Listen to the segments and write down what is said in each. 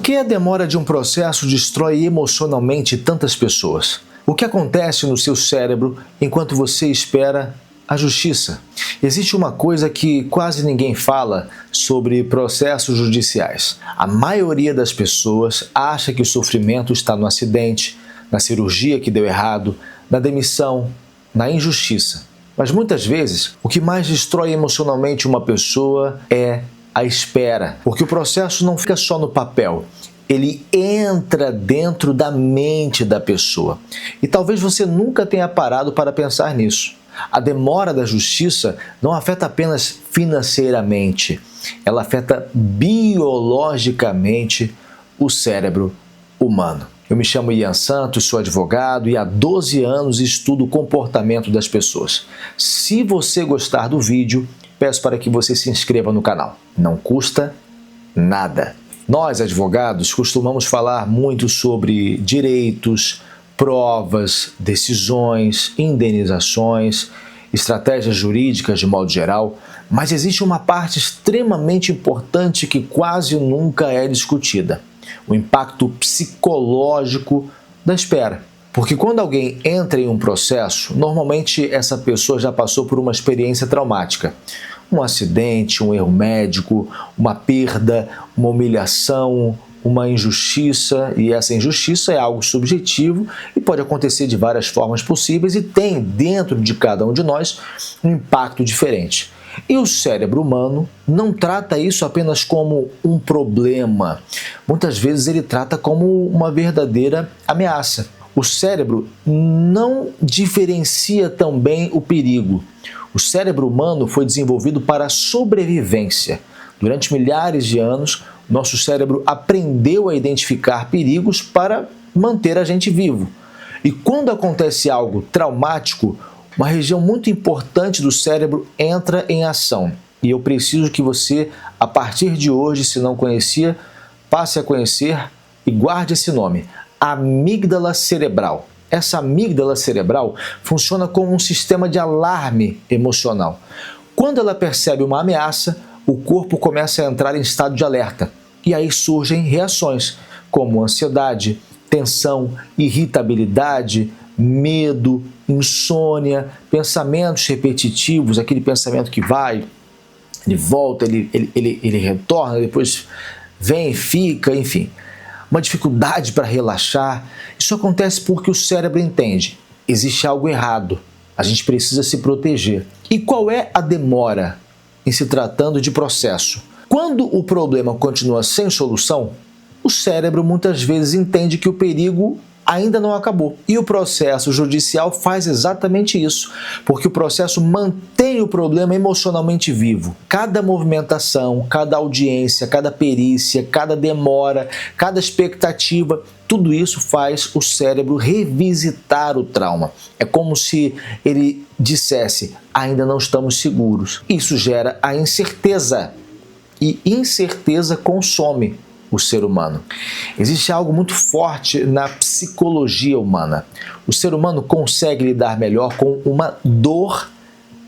que a demora de um processo destrói emocionalmente tantas pessoas? O que acontece no seu cérebro enquanto você espera a justiça? Existe uma coisa que quase ninguém fala sobre processos judiciais. A maioria das pessoas acha que o sofrimento está no acidente, na cirurgia que deu errado, na demissão, na injustiça. Mas muitas vezes, o que mais destrói emocionalmente uma pessoa é a espera, porque o processo não fica só no papel, ele entra dentro da mente da pessoa. E talvez você nunca tenha parado para pensar nisso. A demora da justiça não afeta apenas financeiramente, ela afeta biologicamente o cérebro humano. Eu me chamo Ian Santos, sou advogado e há 12 anos estudo o comportamento das pessoas. Se você gostar do vídeo, peço para que você se inscreva no canal. Não custa nada. Nós, advogados, costumamos falar muito sobre direitos, provas, decisões, indenizações, estratégias jurídicas de modo geral, mas existe uma parte extremamente importante que quase nunca é discutida: o impacto psicológico da espera. Porque quando alguém entra em um processo, normalmente essa pessoa já passou por uma experiência traumática. Um acidente, um erro médico, uma perda, uma humilhação, uma injustiça, e essa injustiça é algo subjetivo e pode acontecer de várias formas possíveis e tem dentro de cada um de nós um impacto diferente. E o cérebro humano não trata isso apenas como um problema. Muitas vezes ele trata como uma verdadeira ameaça. O cérebro não diferencia tão bem o perigo. O cérebro humano foi desenvolvido para a sobrevivência. Durante milhares de anos, nosso cérebro aprendeu a identificar perigos para manter a gente vivo. E quando acontece algo traumático, uma região muito importante do cérebro entra em ação. E eu preciso que você, a partir de hoje, se não conhecia, passe a conhecer e guarde esse nome: amígdala cerebral. Essa amígdala cerebral funciona como um sistema de alarme emocional. Quando ela percebe uma ameaça, o corpo começa a entrar em estado de alerta. E aí surgem reações como ansiedade, tensão, irritabilidade, medo, insônia, pensamentos repetitivos, aquele pensamento que vai, ele volta, ele retorna, depois vem e fica, enfim. Uma dificuldade para relaxar. Isso acontece porque o cérebro entende: existe algo errado, a gente precisa se proteger. E qual é a demora em se tratando de processo? Quando o problema continua sem solução, o cérebro muitas vezes entende que o perigo ainda não acabou. E o processo judicial faz exatamente isso, porque o processo mantém o problema emocionalmente vivo. Cada movimentação, cada audiência, cada perícia, cada demora, cada expectativa, tudo isso faz o cérebro revisitar o trauma. É como se ele dissesse: ainda não estamos seguros. Isso gera a incerteza, e incerteza consome o ser humano. Existe algo muito forte na psicologia humana. O ser humano consegue lidar melhor com uma dor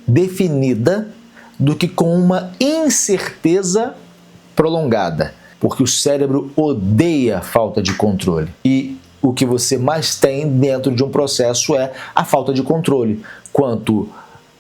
definida do que com uma incerteza prolongada, porque o cérebro odeia a falta de controle. E o que você mais tem dentro de um processo é a falta de controle, quanto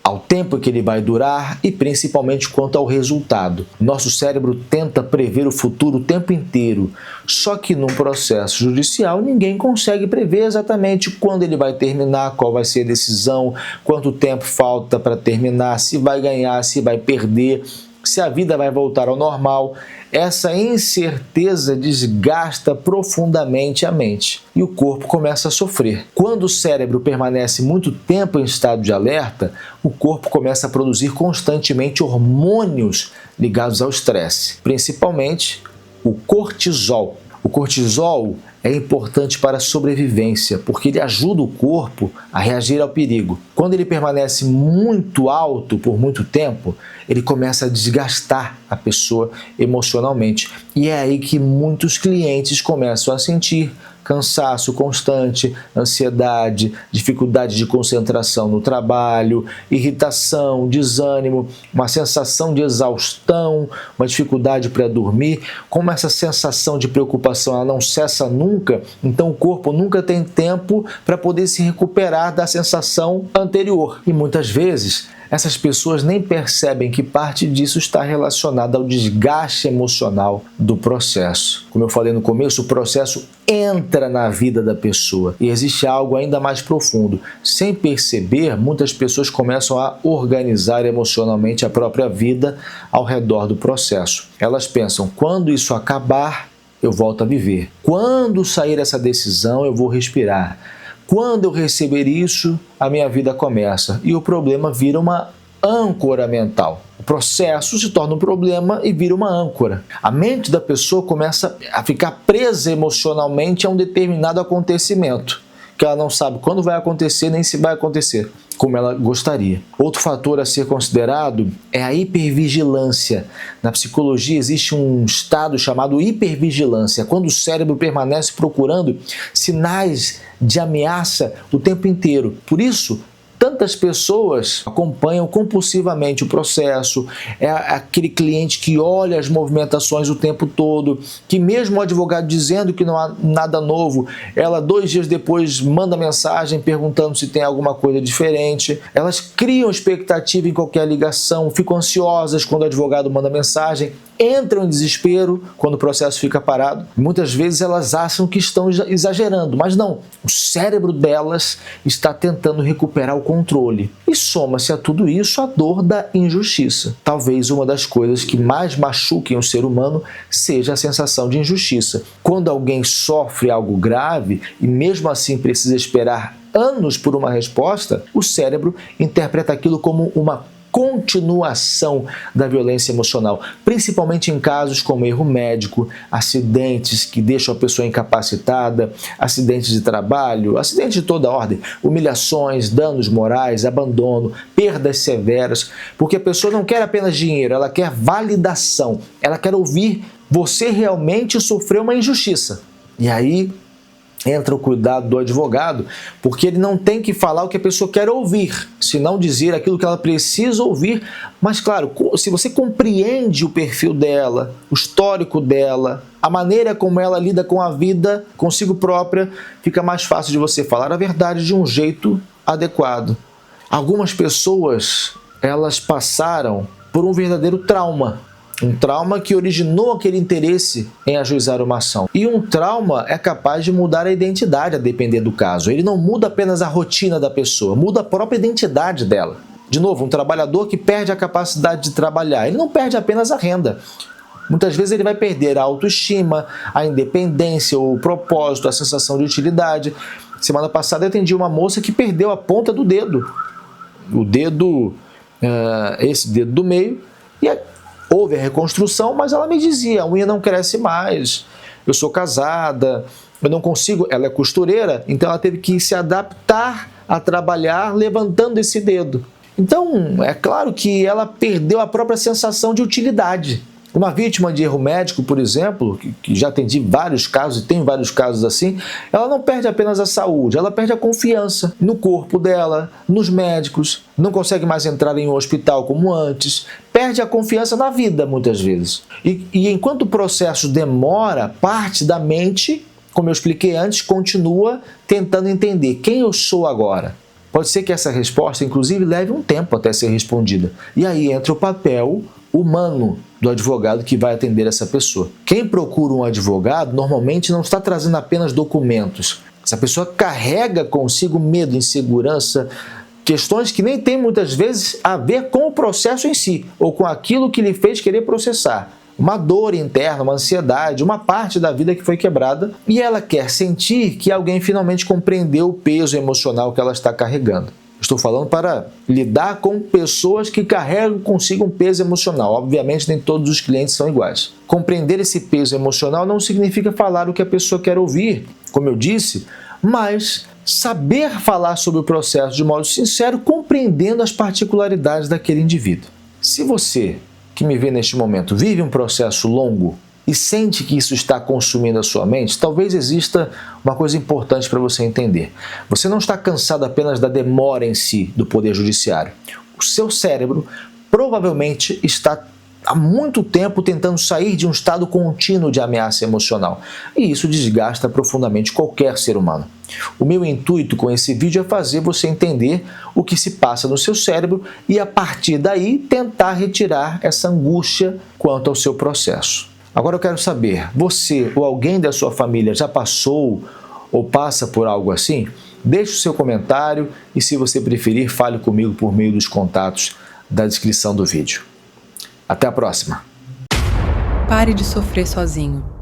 ao tempo que ele vai durar e principalmente quanto ao resultado. Nosso cérebro tenta prever o futuro o tempo inteiro, só que num processo judicial ninguém consegue prever exatamente quando ele vai terminar, qual vai ser a decisão, quanto tempo falta para terminar, se vai ganhar, se vai perder, se a vida vai voltar ao normal. Essa incerteza desgasta profundamente a mente e o corpo começa a sofrer. Quando o cérebro permanece muito tempo em estado de alerta, o corpo começa a produzir constantemente hormônios ligados ao estresse, principalmente o cortisol. O cortisol é importante para a sobrevivência, porque ele ajuda o corpo a reagir ao perigo. Quando ele permanece muito alto por muito tempo, ele começa a desgastar a pessoa emocionalmente. E é aí que muitos clientes começam a sentir cansaço constante, ansiedade, dificuldade de concentração no trabalho, irritação, desânimo, uma sensação de exaustão, uma dificuldade para dormir. Como essa sensação de preocupação ela não cessa nunca, então o corpo nunca tem tempo para poder se recuperar da sensação anterior. E muitas vezes essas pessoas nem percebem que parte disso está relacionada ao desgaste emocional do processo. Como eu falei no começo, o processo entra na vida da pessoa e existe algo ainda mais profundo. Sem perceber, muitas pessoas começam a organizar emocionalmente a própria vida ao redor do processo. Elas pensam, quando isso acabar, eu volto a viver. Quando sair essa decisão, eu vou respirar. Quando eu receber isso, a minha vida começa. E o problema vira uma âncora mental. O processo se torna um problema e vira uma âncora. A mente da pessoa começa a ficar presa emocionalmente a um determinado acontecimento, que ela não sabe quando vai acontecer nem se vai acontecer, como ela gostaria. Outro fator a ser considerado é a hipervigilância. Na psicologia existe um estado chamado hipervigilância, quando o cérebro permanece procurando sinais de ameaça o tempo inteiro. Por isso, tantas pessoas acompanham compulsivamente o processo, é aquele cliente que olha as movimentações o tempo todo, que mesmo o advogado dizendo que não há nada novo, ela 2 dias depois manda mensagem perguntando se tem alguma coisa diferente. Elas criam expectativa em qualquer ligação, ficam ansiosas quando o advogado manda mensagem, entram em desespero quando o processo fica parado. Muitas vezes elas acham que estão exagerando, mas não. O cérebro delas está tentando recuperar o controle. E soma-se a tudo isso a dor da injustiça. Talvez uma das coisas que mais machuquem o ser humano seja a sensação de injustiça. Quando alguém sofre algo grave e mesmo assim precisa esperar anos por uma resposta, o cérebro interpreta aquilo como uma continuação da violência emocional, principalmente em casos como erro médico, acidentes que deixam a pessoa incapacitada, acidentes de trabalho, acidentes de toda ordem, humilhações, danos morais, abandono, perdas severas, porque a pessoa não quer apenas dinheiro, ela quer validação, ela quer ouvir você realmente sofreu uma injustiça. E aí entra o cuidado do advogado, porque ele não tem que falar o que a pessoa quer ouvir, senão dizer aquilo que ela precisa ouvir. Mas claro, se você compreende o perfil dela, o histórico dela, a maneira como ela lida com a vida consigo própria, fica mais fácil de você falar a verdade de um jeito adequado. Algumas pessoas, elas passaram por um verdadeiro trauma. Um trauma que originou aquele interesse em ajuizar uma ação. E um trauma é capaz de mudar a identidade a depender do caso. Ele não muda apenas a rotina da pessoa, muda a própria identidade dela. De novo, um trabalhador que perde a capacidade de trabalhar, ele não perde apenas a renda. Muitas vezes ele vai perder a autoestima, a independência, o propósito, a sensação de utilidade. Semana passada eu atendi uma moça que perdeu a ponta do dedo. O dedo, esse dedo do meio, e houve a reconstrução, mas ela me dizia, a unha não cresce mais, eu sou casada, eu não consigo, ela é costureira, então ela teve que se adaptar a trabalhar levantando esse dedo. Então, é claro que ela perdeu a própria sensação de utilidade. Uma vítima de erro médico, por exemplo, que já atendi vários casos e tem vários casos assim, ela não perde apenas a saúde, ela perde a confiança no corpo dela, nos médicos, não consegue mais entrar em um hospital como antes, perde a confiança na vida muitas vezes. E enquanto o processo demora, parte da mente, como eu expliquei antes, continua tentando entender quem eu sou agora. Pode ser que essa resposta, inclusive, leve um tempo até ser respondida. E aí entra o papel humano do advogado que vai atender essa pessoa. Quem procura um advogado normalmente não está trazendo apenas documentos. Essa pessoa carrega consigo medo, insegurança, questões que nem tem muitas vezes a ver com o processo em si, ou com aquilo que lhe fez querer processar. Uma dor interna, uma ansiedade, uma parte da vida que foi quebrada, e ela quer sentir que alguém finalmente compreendeu o peso emocional que ela está carregando. Estou falando para lidar com pessoas que carregam consigo um peso emocional. Obviamente, nem todos os clientes são iguais. Compreender esse peso emocional não significa falar o que a pessoa quer ouvir, como eu disse, mas saber falar sobre o processo de modo sincero, compreendendo as particularidades daquele indivíduo. Se você, que me vê neste momento, vive um processo longo, e sente que isso está consumindo a sua mente, talvez exista uma coisa importante para você entender. Você não está cansado apenas da demora em si do Poder Judiciário. O seu cérebro provavelmente está há muito tempo tentando sair de um estado contínuo de ameaça emocional, e isso desgasta profundamente qualquer ser humano. O meu intuito com esse vídeo é fazer você entender o que se passa no seu cérebro e, a partir daí, tentar retirar essa angústia quanto ao seu processo. Agora eu quero saber, você ou alguém da sua família já passou ou passa por algo assim? Deixe o seu comentário e, se você preferir, fale comigo por meio dos contatos da descrição do vídeo. Até a próxima! Pare de sofrer sozinho.